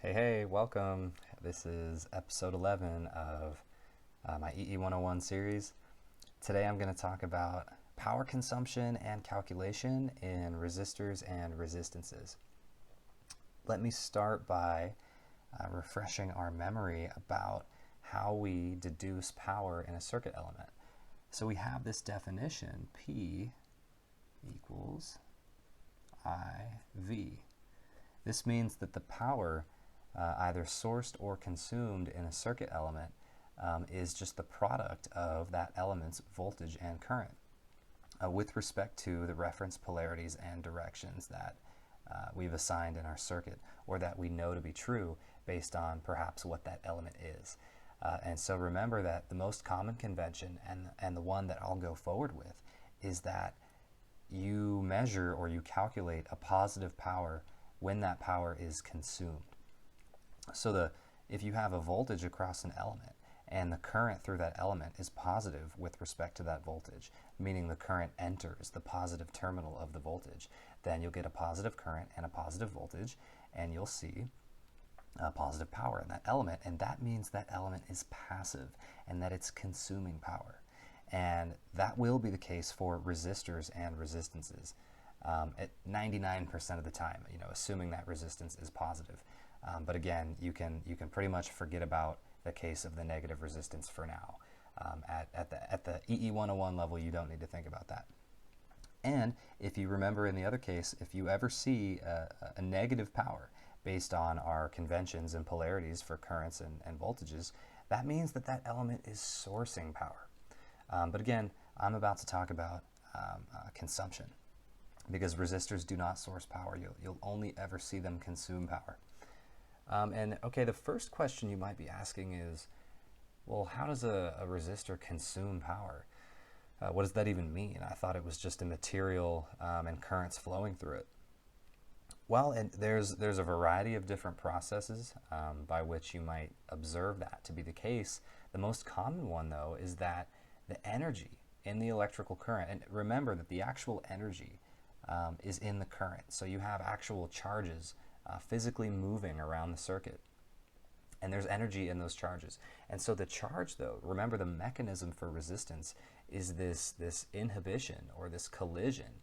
Hey, welcome. This is episode 11 of my EE 101 series. Today I'm going to talk about power consumption and calculation in resistors and resistances. Let me start by refreshing our memory about how we deduce power in a circuit element. So we have this definition, P equals IV. This means that the power either sourced or consumed in a circuit element is just the product of that element's voltage and current with respect to the reference polarities and directions that we've assigned in our circuit, or that we know to be true based on perhaps what that element is. And so remember that the most common convention, and the one that I'll go forward with, is that you measure or you calculate a positive power when that power is consumed. So if you have a voltage across an element and the current through that element is positive with respect to that voltage, meaning the current enters the positive terminal of the voltage, then you'll get a positive current and a positive voltage, and you'll see positive power in that element, and that means that element is passive and that it's consuming power. And that will be the case for resistors and resistances at 99% of the time, assuming that resistance is positive. But again, you can pretty much forget about the case of the negative resistance for now. At the EE 101 level, you don't need to think about that. And if you remember in the other case, if you ever see a negative power based on our conventions and polarities for currents and voltages, that means that that element is sourcing power. But again, I'm about to talk about consumption, because resistors do not source power. You'll only ever see them consume power. And okay, the first question you might be asking is, well, how does a resistor consume power? What does that even mean? I thought it was just a material and currents flowing through it. Well, and there's a variety of different processes by which you might observe that to be the case. The most common one, though, is that the energy in the electrical current, and remember that the actual energy is in the current. So you have actual charges physically moving around the circuit, and there's energy in those charges. And so the charge, though, remember the mechanism for resistance is this inhibition or this collision.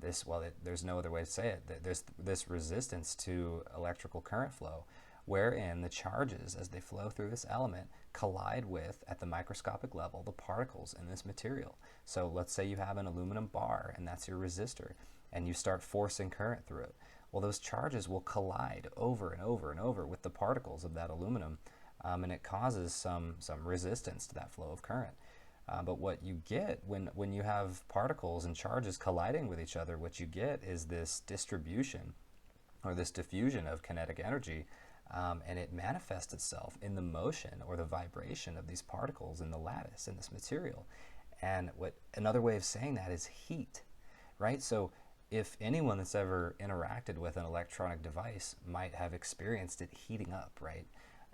There's no other way to say it. There's this resistance to electrical current flow, wherein the charges, as they flow through this element, collide with, at the microscopic level, the particles in this material. So let's say you have an aluminum bar, and that's your resistor, and you start forcing current through it. Well, those charges will collide over and over and over with the particles of that aluminum, and it causes some resistance to that flow of current. But what you get when you have particles and charges colliding with each other, what you get is this distribution or this diffusion of kinetic energy, and it manifests itself in the motion or the vibration of these particles in the lattice in this material. And another way of saying that is heat, right? So if anyone that's ever interacted with an electronic device might have experienced it heating up, right?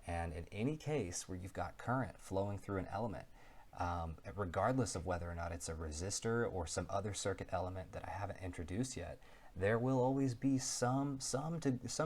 And in any case where you've got current flowing through an element, regardless of whether or not it's a resistor or some other circuit element that I haven't introduced yet, there will always be some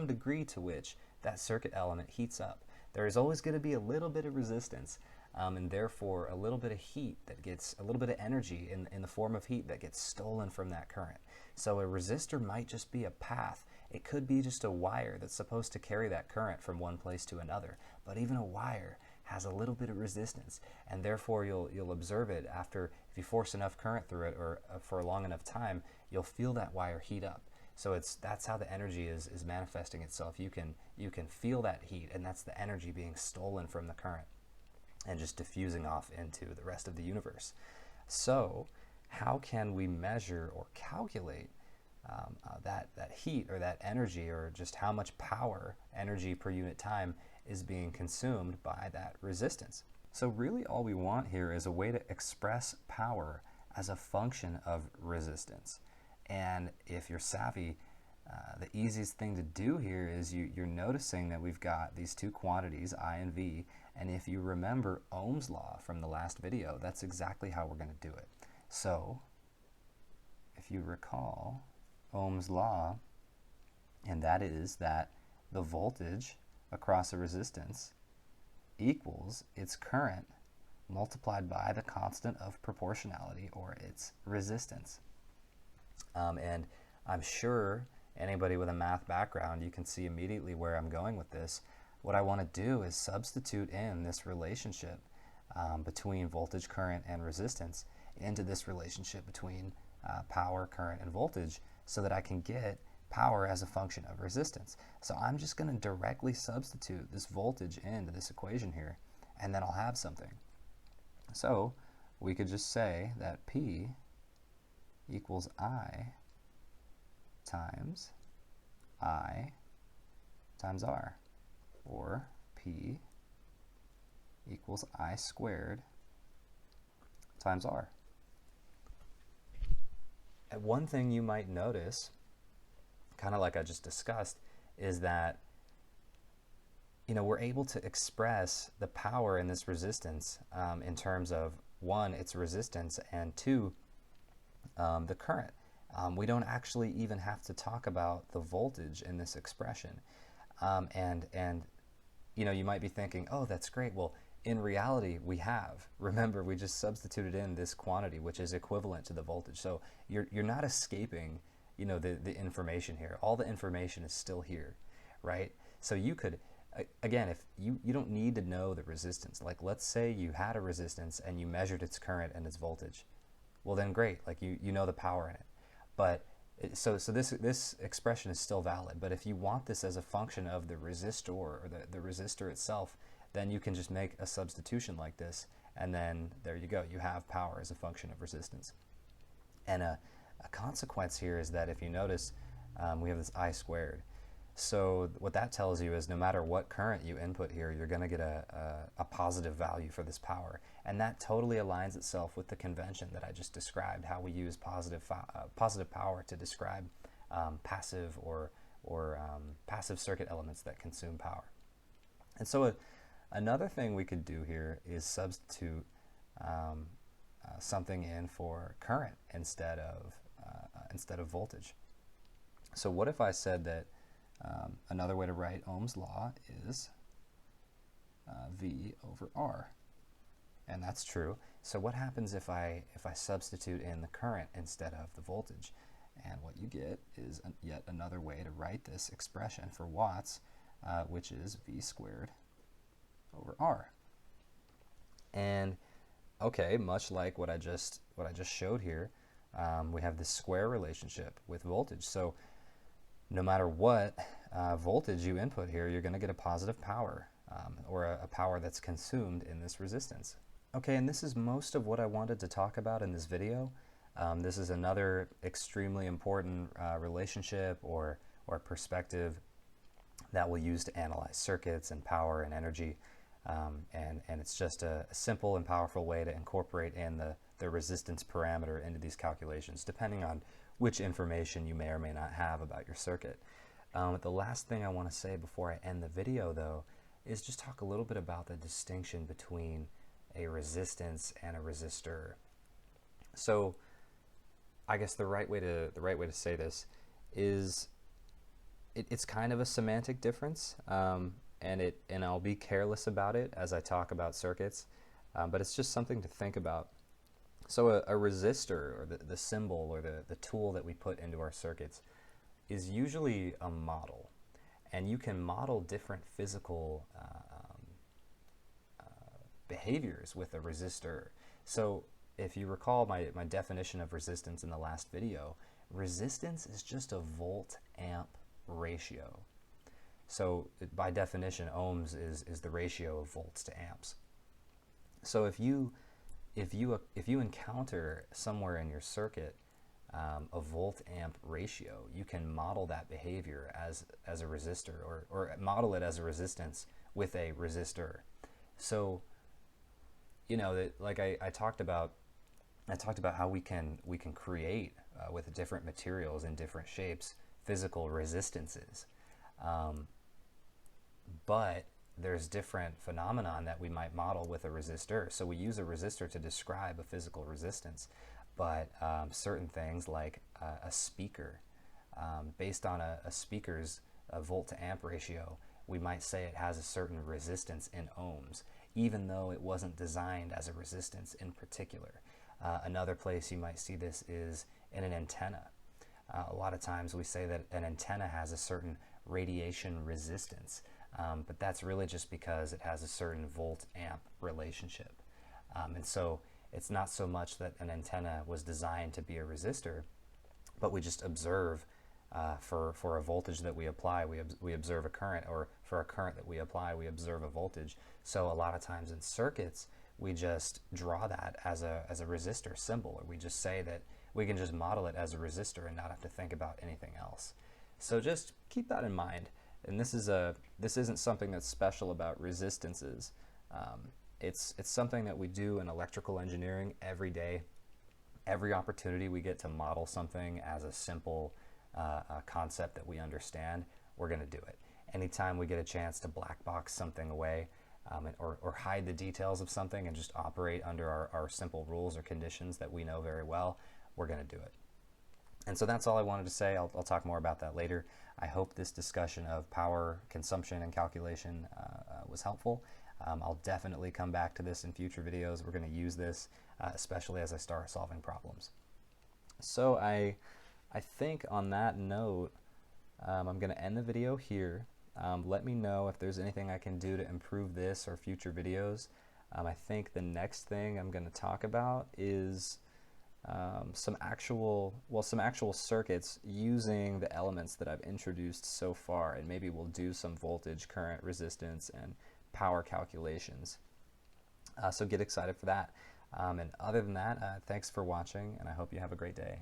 degree to which that circuit element heats up. There is always going to be a little bit of resistance, and therefore a little bit of heat that gets, a little bit of energy in the form of heat that gets stolen from that current. So a resistor might just be a path. It could be just a wire that's supposed to carry that current from one place to another. But even a wire has a little bit of resistance, and therefore you'll observe it after, if you force enough current through it or for a long enough time, you'll feel that wire heat up. So that's how the energy is manifesting itself. You can feel that heat, and that's the energy being stolen from the current and just diffusing off into the rest of the universe. So how can we measure or calculate that heat or that energy, or just how much power, energy per unit time, is being consumed by that resistance? So really all we want here is a way to express power as a function of resistance. And if you're savvy, the easiest thing to do here is you're noticing that we've got these two quantities, I and V, and if you remember Ohm's law from the last video, that's exactly how we're going to do it. So if you recall Ohm's law, and that is that the voltage across a resistance equals its current multiplied by the constant of proportionality, or its resistance. And I'm sure anybody with a math background, you can see immediately where I'm going with this. What I want to do is substitute in this relationship between voltage, current, and resistance into this relationship between power, current, and voltage, so that I can get power as a function of resistance. So I'm just going to directly substitute this voltage into this equation here, and then I'll have something. So we could just say that P equals I times R, or P equals I squared times R. And one thing you might notice, kind of like I just discussed, is that we're able to express the power in this resistance in terms of, one, its resistance, and two, the current. We don't actually even have to talk about the voltage in this expression. And you might be thinking, oh, that's great. Well, in reality, we have. Remember, we just substituted in this quantity, which is equivalent to the voltage. So you're not escaping, the information here. All the information is still here, right? So you could, again, if you don't need to know the resistance. Like, let's say you had a resistance and you measured its current and its voltage. Well, then great. Like, you know the power in it. But so this expression is still valid. But if you want this as a function of the resistor, or the resistor itself, then you can just make a substitution like this, and then there you go. You have power as a function of resistance. And a consequence here is that if you notice, we have this I squared. So what that tells you is no matter what current you input here, you're going to get a positive value for this power. And that totally aligns itself with the convention that I just described, how we use positive power to describe passive or passive circuit elements that consume power. And so another thing we could do here is substitute something in for current instead of voltage. So what if I said that another way to write Ohm's law is V over R? And that's true. So what happens if I substitute in the current instead of the voltage? And what you get is yet another way to write this expression for watts, which is V squared over R. And okay, much like what I just showed here, we have this square relationship with voltage. So no matter what voltage you input here, you're going to get a positive power, or a power that's consumed in this resistance. Okay, and this is most of what I wanted to talk about in this video. This is another extremely important relationship or perspective that we'll use to analyze circuits and power and energy. And it's just a simple and powerful way to incorporate in the resistance parameter into these calculations, depending on which information you may or may not have about your circuit. The last thing I want to say before I end the video, though, is just talk a little bit about the distinction between a resistance and a resistor. So I guess the right way to say this is it's kind of a semantic difference, and I'll be careless about it as I talk about circuits, but it's just something to think about. So a resistor, or the symbol, or the tool that we put into our circuits, is usually a model, and you can model different physical behaviors with a resistor. So if you recall my definition of resistance in the last video, resistance is just a volt-amp ratio. So by definition, ohms is the ratio of volts to amps. So if you encounter somewhere in your circuit a volt-amp ratio, you can model that behavior as a resistor, or model it as a resistance with a resistor. So like I talked about how we can create with different materials and different shapes physical resistances, but there's different phenomenon that we might model with a resistor. So we use a resistor to describe a physical resistance, but certain things like a speaker, based on a speaker's volt to amp ratio, we might say it has a certain resistance in ohms, even though it wasn't designed as a resistance in particular. Another place you might see this is in an antenna. A lot of times we say that an antenna has a certain radiation resistance, but that's really just because it has a certain volt-amp relationship. And so it's not so much that an antenna was designed to be a resistor, but we just observe for a voltage that we apply, we observe a current, or for a current that we apply, we observe a voltage. So a lot of times in circuits, we just draw that as a resistor symbol, or we just say that we can just model it as a resistor and not have to think about anything else. So just keep that in mind. And this isn't something that's special about resistances. It's something that we do in electrical engineering every day. Every opportunity we get to model something as a simple concept that we understand, we're going to do it. Anytime we get a chance to black box something away, or hide the details of something and just operate under our simple rules or conditions that we know very well, we're going to do it. And so that's all I wanted to say. I'll talk more about that later. I hope this discussion of power consumption and calculation was helpful. I'll definitely come back to this in future videos. We're going to use this, especially as I start solving problems. So I think on that note, I'm going to end the video here. Let me know if there's anything I can do to improve this or future videos. I think the next thing I'm going to talk about is some actual circuits using the elements that I've introduced so far, and maybe we'll do some voltage, current, resistance, and power calculations. So get excited for that. And other than that, thanks for watching, and I hope you have a great day.